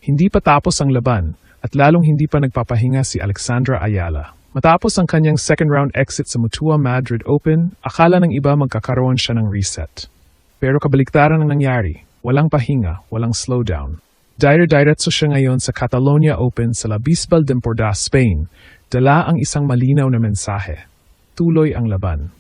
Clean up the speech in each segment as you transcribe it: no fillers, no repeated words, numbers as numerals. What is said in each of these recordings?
Hindi pa tapos ang laban at lalong hindi pa nagpapahinga si Alexandra Ayala. Matapos ang kanyang second round exit sa Mutua Madrid Open, akala ng iba magkakaroon siya ng reset. Pero kabaliktaran ang nangyari, walang pahinga, walang slowdown. Dire-diretso siya ngayon sa Catalonia Open sa La Bisbal d'Empordà, Spain, dala ang isang malinaw na mensahe. Tuloy ang laban.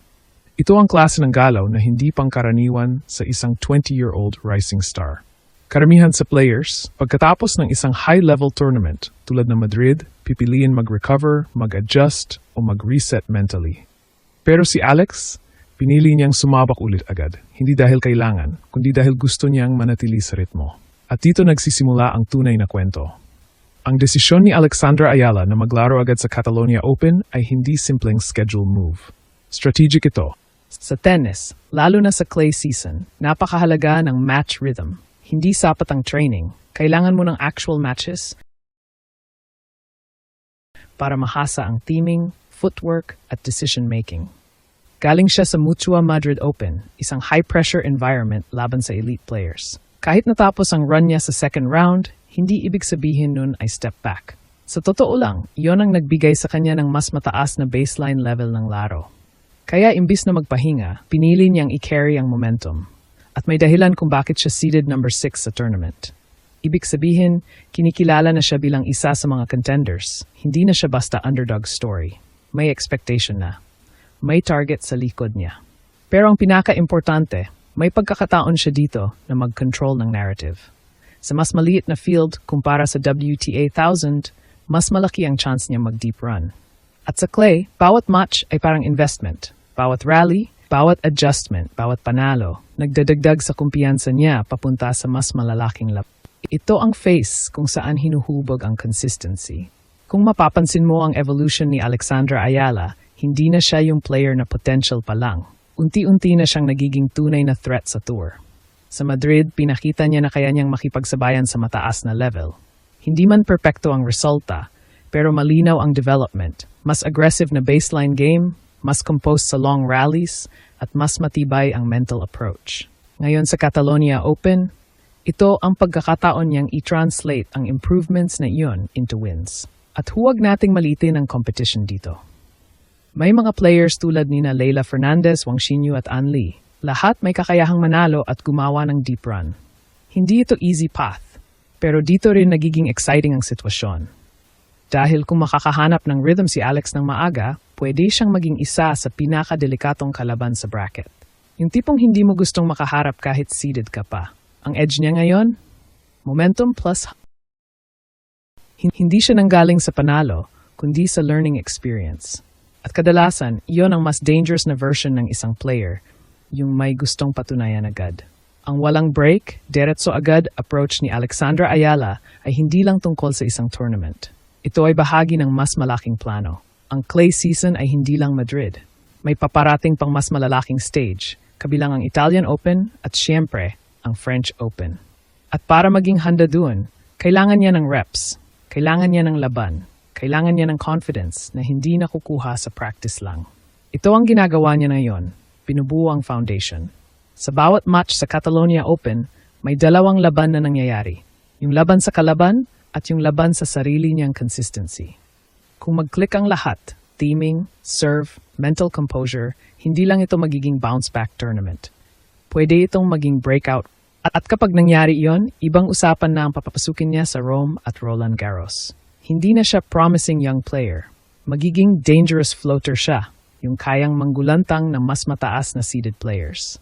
Ito ang klase ng galaw na hindi pangkaraniwan sa isang 20-year-old rising star. Karamihan sa players, pagkatapos ng isang high-level tournament tulad ng Madrid, pipiliin mag-recover, mag-adjust, o mag-reset mentally. Pero si Alex, pinili niyang sumabak ulit agad, hindi dahil kailangan, kundi dahil gusto niyang manatili sa ritmo. At dito nagsisimula ang tunay na kwento. Ang desisyon ni Alexandra Ayala na maglaro agad sa Catalonia Open ay hindi simpleng schedule move. Strategic ito. Sa tennis, lalo na sa clay season, napakahalaga ng match rhythm. Hindi sapat ang training. Kailangan mo ng actual matches para mahasa ang teaming, footwork, at decision-making. Galing siya sa Mutua Madrid Open, isang high-pressure environment laban sa elite players. Kahit natapos ang run niya sa second round, hindi ibig sabihin nun ay step back. Sa totoo lang, iyon ang nagbigay sa kanya ng mas mataas na baseline level ng laro. Kaya imbis na magpahinga, pinili niyang i-carry ang momentum. At may dahilan kung bakit siya seeded number 6 sa tournament. Ibig sabihin, kinikilala na siya bilang isa sa mga contenders. Hindi na siya basta underdog story. May expectation na. May target sa likod niya. Pero ang pinaka-importante, may pagkakataon siya dito na mag-control ng narrative. Sa mas maliit na field kumpara sa WTA 1000, mas malaki ang chance niya mag-deep run. At sa clay, bawat match ay parang investment. Bawat rally, bawat adjustment, bawat panalo, nagdadagdag sa kumpiyansa niya papunta sa mas malalaking lap. Ito ang phase kung saan hinuhubog ang consistency. Kung mapapansin mo ang evolution ni Alexandra Ayala, hindi na siya yung player na potential pa lang. Unti-unti na siyang nagiging tunay na threat sa tour. Sa Madrid, pinakita niya na kaya niyang makipagsabayan sa mataas na level. Hindi man perpekto ang resulta, pero malinaw ang development. Mas aggressive na baseline game, mas composed sa long rallies, at mas matibay ang mental approach. Ngayon sa Catalonia Open, ito ang pagkakataon niyang i-translate ang improvements na iyon into wins. At huwag nating malitin ang competition dito. May mga players tulad nina Leylah Fernandez, Wang Xinyu at An Li. Lahat may kakayahang manalo at gumawa ng deep run. Hindi ito easy path, pero dito rin nagiging exciting ang sitwasyon. Dahil kung makakahanap ng rhythm si Alex ng maaga, pwede siyang maging isa sa pinakadelikatong kalaban sa bracket. Yung tipong hindi mo gustong makaharap kahit seeded ka pa. Ang edge niya ngayon, momentum plus hindi siya nanggaling sa panalo, kundi sa learning experience. At kadalasan, iyon ang mas dangerous na version ng isang player, yung may gustong patunayan agad. Ang walang break, diretso agad approach ni Alexandra Ayala ay hindi lang tungkol sa isang tournament. Ito ay bahagi ng mas malaking plano. Ang clay season ay hindi lang Madrid. May paparating pang mas malalaking stage, kabilang ang Italian Open at siyempre, ang French Open. At para maging handa doon, kailangan niya ng reps, kailangan niya ng laban, kailangan niya ng confidence na hindi nakukuha sa practice lang. Ito ang ginagawa niya ngayon, binubuo ang foundation. Sa bawat match sa Catalonia Open, may dalawang laban na nangyayari. Yung laban sa kalaban at yung laban sa sarili niyang consistency. Kung mag-click ang lahat, teaming, serve, mental composure, hindi lang ito magiging bounce-back tournament. Pwede itong maging breakout. At kapag nangyari iyon, ibang usapan na ang papapasukin niya sa Rome at Roland Garros. Hindi na siya promising young player. Magiging dangerous floater siya, yung kayang manggulantang ng mas mataas na seeded players.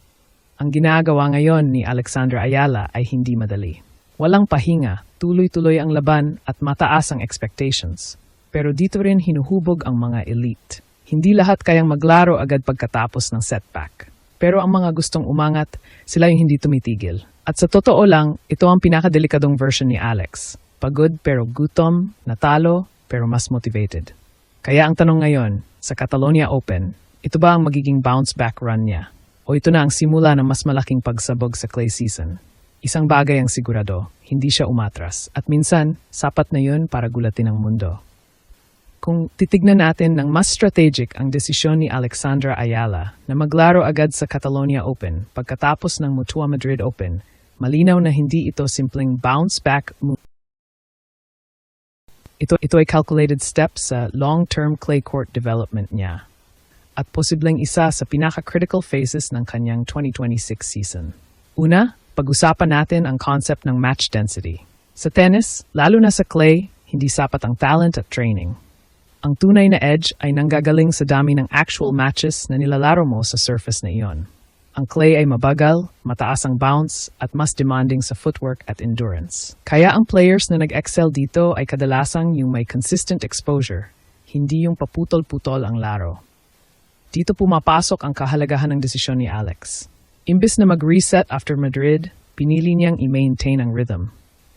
Ang ginagawa ngayon ni Alexandra Ayala ay hindi madali. Walang pahinga, tuloy-tuloy ang laban at mataas ang expectations. Pero dito rin hinuhubog ang mga elite. Hindi lahat kayang maglaro agad pagkatapos ng setback. Pero ang mga gustong umangat, sila yung hindi tumitigil. At sa totoo lang, ito ang pinakadelikadong version ni Alex. Pagod pero gutom, natalo pero mas motivated. Kaya ang tanong ngayon, sa Catalonia Open, ito ba ang magiging bounce-back run niya? O ito na ang simula ng mas malaking pagsabog sa clay season? Isang bagay ang sigurado, hindi siya umatras. At minsan, sapat na yun para gulatin ang mundo. Kung titignan natin ng mas strategic ang desisyon ni Alexandra Ayala na maglaro agad sa Catalonia Open pagkatapos ng Mutua Madrid Open, malinaw na hindi ito simpleng bounce-back move. Ito ay calculated step sa long-term clay court development niya at posibleng isa sa pinaka-critical phases ng kanyang 2026 season. Una, pag-usapan natin ang concept ng match density. Sa tennis, lalo na sa clay, hindi sapat ang talent at training. Ang tunay na edge ay nanggagaling sa dami ng actual matches na nilalaro mo sa surface na iyon. Ang clay ay mabagal, mataas ang bounce, at mas demanding sa footwork at endurance. Kaya ang players na nag-excel dito ay kadalasang yung may consistent exposure, hindi yung paputol-putol ang laro. Dito pumapasok ang kahalagahan ng desisyon ni Alex. Imbes na mag-reset after Madrid, pinili niyang i-maintain ang rhythm.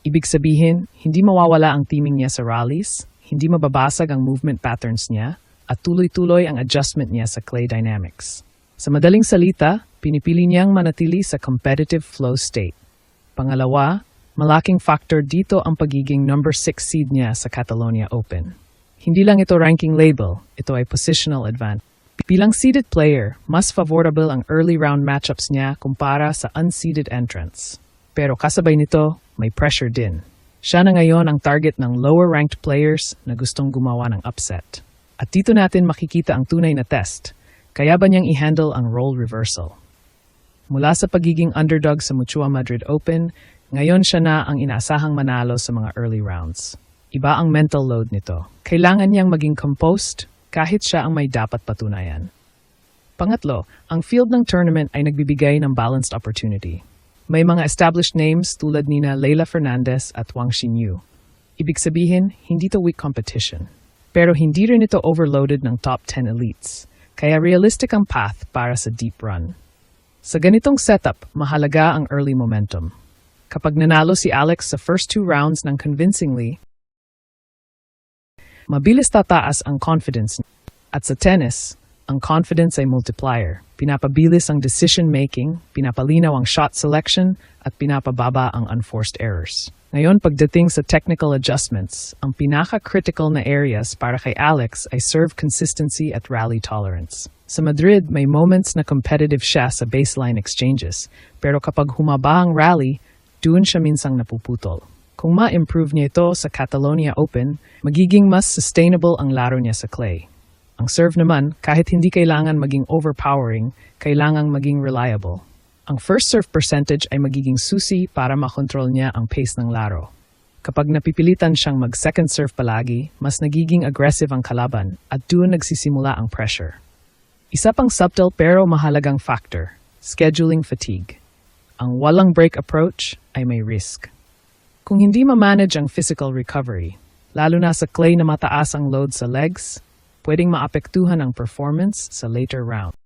Ibig sabihin, hindi mawawala ang teaming niya sa rallies, hindi mababasag ang movement patterns niya, at tuloy-tuloy ang adjustment niya sa clay dynamics. Sa madaling salita, pinipili niyang manatili sa competitive flow state. Pangalawa, malaking factor dito ang pagiging number 6 seed niya sa Catalonia Open. Hindi lang ito ranking label, ito ay positional advantage. Bilang seeded player, mas favorable ang early round matchups niya kumpara sa unseeded entrants. Pero kasabay nito, may pressure din. Siya na ngayon ang target ng lower-ranked players na gustong gumawa ng upset. At dito natin makikita ang tunay na test. Kaya ba niyang i-handle ang role reversal? Mula sa pagiging underdog sa Mutua Madrid Open, ngayon siya na ang inaasahang manalo sa mga early rounds. Iba ang mental load nito. Kailangan niyang maging composed kahit siya ang may dapat patunayan. Pangatlo, ang field ng tournament ay nagbibigay ng balanced opportunity. May mga established names tulad nina Leylah Fernandez at Wang Xinyu. Ibig sabihin, hindi ito weak competition. Pero hindi rin ito overloaded ng top 10 elites, kaya realistic ang path para sa deep run. Sa ganitong setup, mahalaga ang early momentum. Kapag nanalo si Alex sa first 2 rounds ng convincingly, mabilis tataas ang confidence. At sa tennis, ang confidence ay multiplier. Pinapabilis ang decision-making, pinapalinaw ang shot selection, at pinapababa ang unforced errors. Ngayon, pagdating sa technical adjustments, ang pinaka-critical na areas para kay Alex ay serve consistency at rally tolerance. Sa Madrid, may moments na competitive siya sa baseline exchanges, pero kapag humaba ang rally, doon siya minsang napuputol. Kung ma-improve niya ito sa Catalonia Open, magiging mas sustainable ang laro niya sa clay. Ang serve naman, kahit hindi kailangan maging overpowering, kailangang maging reliable. Ang first serve percentage ay magiging susi para makontrol niya ang pace ng laro. Kapag napipilitan siyang mag-second serve palagi, mas nagiging aggressive ang kalaban at doon nagsisimula ang pressure. Isa pang subtle pero mahalagang factor, scheduling fatigue. Ang walang break approach ay may risk. Kung hindi ma-manage ang physical recovery, lalo na sa clay na mataas ang load sa legs, pwedeng maapektuhan ang performance sa later round.